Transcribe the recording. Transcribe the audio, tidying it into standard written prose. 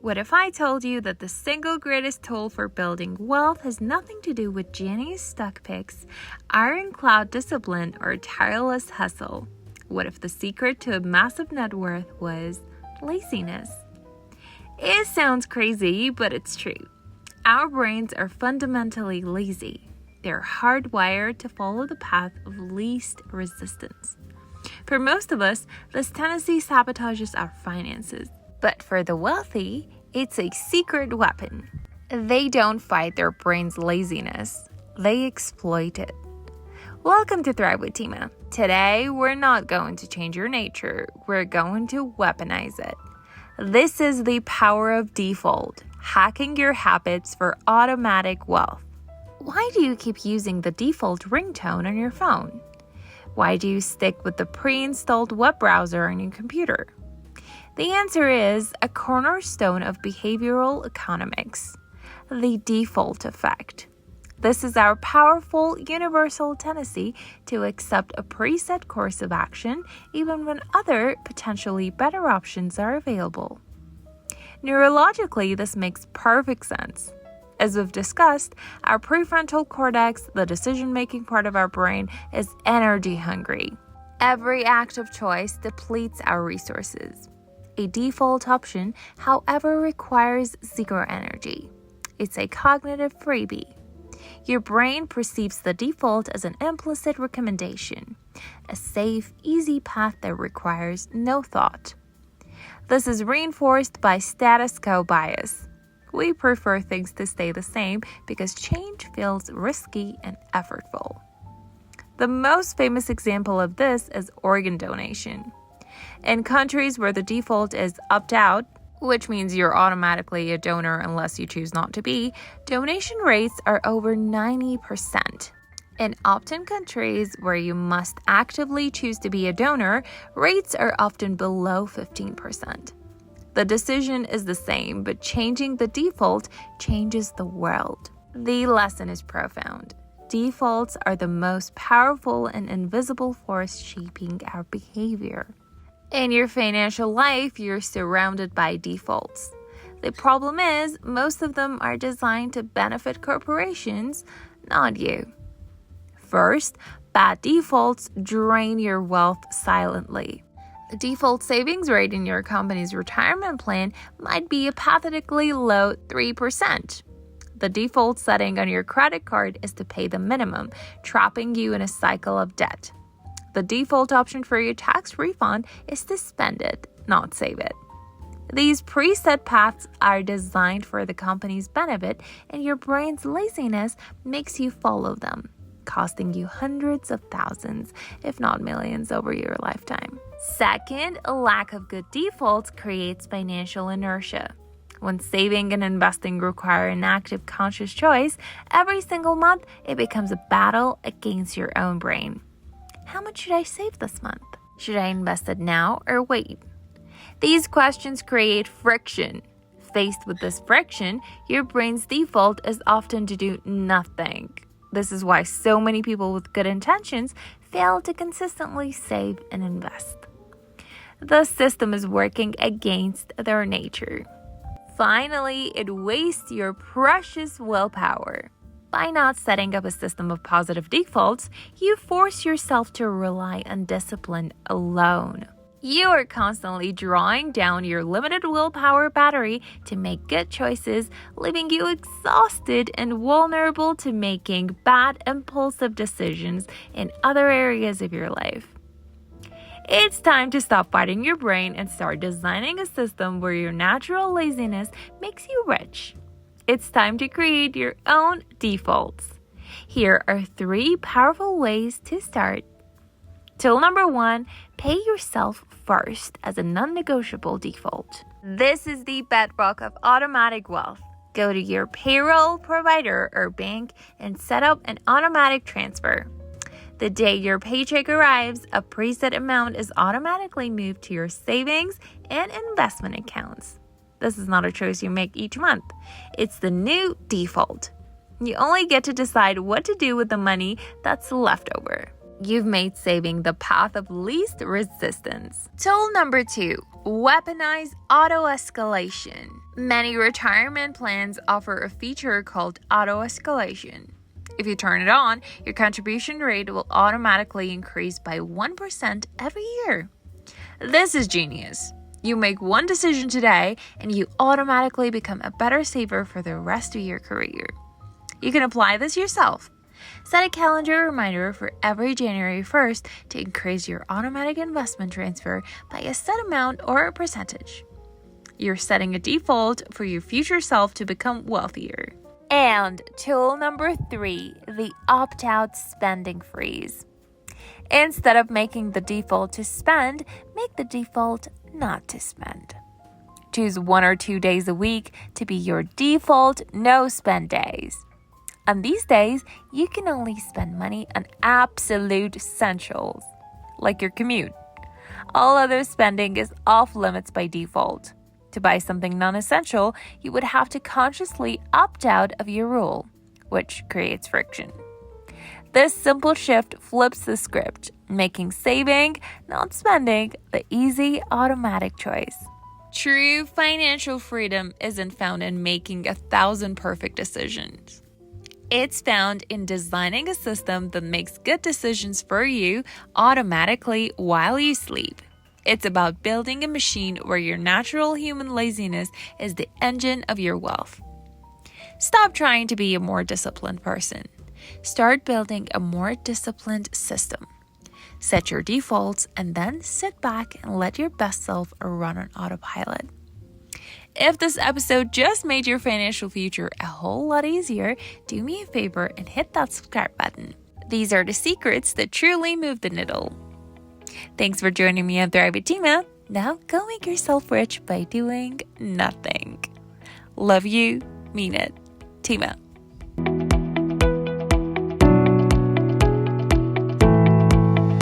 What if I told you that the single greatest tool for building wealth has nothing to do with genius stock picks, ironclad discipline, or tireless hustle? What if the secret to a massive net worth was laziness? It sounds crazy, but it's true. Our brains are fundamentally lazy. They're hardwired to follow the path of least resistance. For most of us, this tendency sabotages our finances. But for the wealthy, it's a secret weapon. They don't fight their brain's laziness. They exploit it. Welcome to Thrive with Tima. Today, we're not going to change your nature. We're going to weaponize it. This is the power of default, hacking your habits for automatic wealth. Why do you keep using the default ringtone on your phone? Why do you stick with the pre-installed web browser on your computer? The answer is a cornerstone of behavioral economics, the default effect. This is our powerful universal tendency to accept a preset course of action even when other, potentially better options are available. Neurologically, this makes perfect sense. As we've discussed, our prefrontal cortex, the decision-making part of our brain, is energy hungry. Every act of choice depletes our resources. A default option, however, requires zero energy. It's a cognitive freebie. Your brain perceives the default as an implicit recommendation, a safe, easy path that requires no thought. This is reinforced by status quo bias. We prefer things to stay the same because change feels risky and effortful. The most famous example of this is organ donation. In countries where the default is opt out, which means you're automatically a donor unless you choose not to be, donation rates are over 90%. In opt-in countries where you must actively choose to be a donor, rates are often below 15%. The decision is the same, but changing the default changes the world. The lesson is profound. Defaults are the most powerful and invisible force shaping our behavior. In your financial life, you're surrounded by defaults. The problem is, most of them are designed to benefit corporations, not you. First, bad defaults drain your wealth silently. The default savings rate in your company's retirement plan might be a pathetically low 3%. The default setting on your credit card is to pay the minimum, trapping you in a cycle of debt. The default option for your tax refund is to spend it, not save it. These preset paths are designed for the company's benefit, and your brain's laziness makes you follow them, costing you hundreds of thousands, if not millions, over your lifetime. Second, a lack of good defaults creates financial inertia. When saving and investing require an active, conscious choice, every single month it becomes a battle against your own brain. How much should I save this month? Should I invest it now or wait? These questions create friction. Faced with this friction, your brain's default is often to do nothing. This is why so many people with good intentions fail to consistently save and invest. The system is working against their nature. Finally, it wastes your precious willpower. By not setting up a system of positive defaults, you force yourself to rely on discipline alone. You are constantly drawing down your limited willpower battery to make good choices, leaving you exhausted and vulnerable to making bad, impulsive decisions in other areas of your life. It's time to stop fighting your brain and start designing a system where your natural laziness makes you rich. It's time to create your own defaults. Here are 3 powerful ways to start. Tool number 1, pay yourself first as a non-negotiable default. This is the bedrock of automatic wealth. Go to your payroll provider or bank and set up an automatic transfer. The day your paycheck arrives, a preset amount is automatically moved to your savings and investment accounts. This is not a choice you make each month. It's the new default. You only get to decide what to do with the money that's left over. You've made saving the path of least resistance. Tool number 2, weaponize auto-escalation. Many retirement plans offer a feature called auto-escalation. If you turn it on, your contribution rate will automatically increase by 1% every year. This is genius. You make one decision today and you automatically become a better saver for the rest of your career. You can apply this yourself. Set a calendar reminder for every January 1st to increase your automatic investment transfer by a set amount or a percentage. You're setting a default for your future self to become wealthier. And tool number 3, the opt-out spending freeze. Instead of making the default to spend, make the default not to spend. Choose 1 or 2 days a week to be your default no-spend days. On these days, you can only spend money on absolute essentials, like your commute. All other spending is off limits by default. To buy something non-essential, you would have to consciously opt out of your rule, which creates friction. This simple shift flips the script, making saving, not spending, the easy, automatic choice. True financial freedom isn't found in making 1,000 perfect decisions. It's found in designing a system that makes good decisions for you automatically while you sleep. It's about building a machine where your natural human laziness is the engine of your wealth. Stop trying to be a more disciplined person. Start building a more disciplined system. Set your defaults and then sit back and let your best self run on autopilot. If this episode just made your financial future a whole lot easier, do me a favor and hit that subscribe button. These are the secrets that truly move the needle. Thanks for joining me on Thrive with Tima. Now go make yourself rich by doing nothing. Love you, mean it. Tima.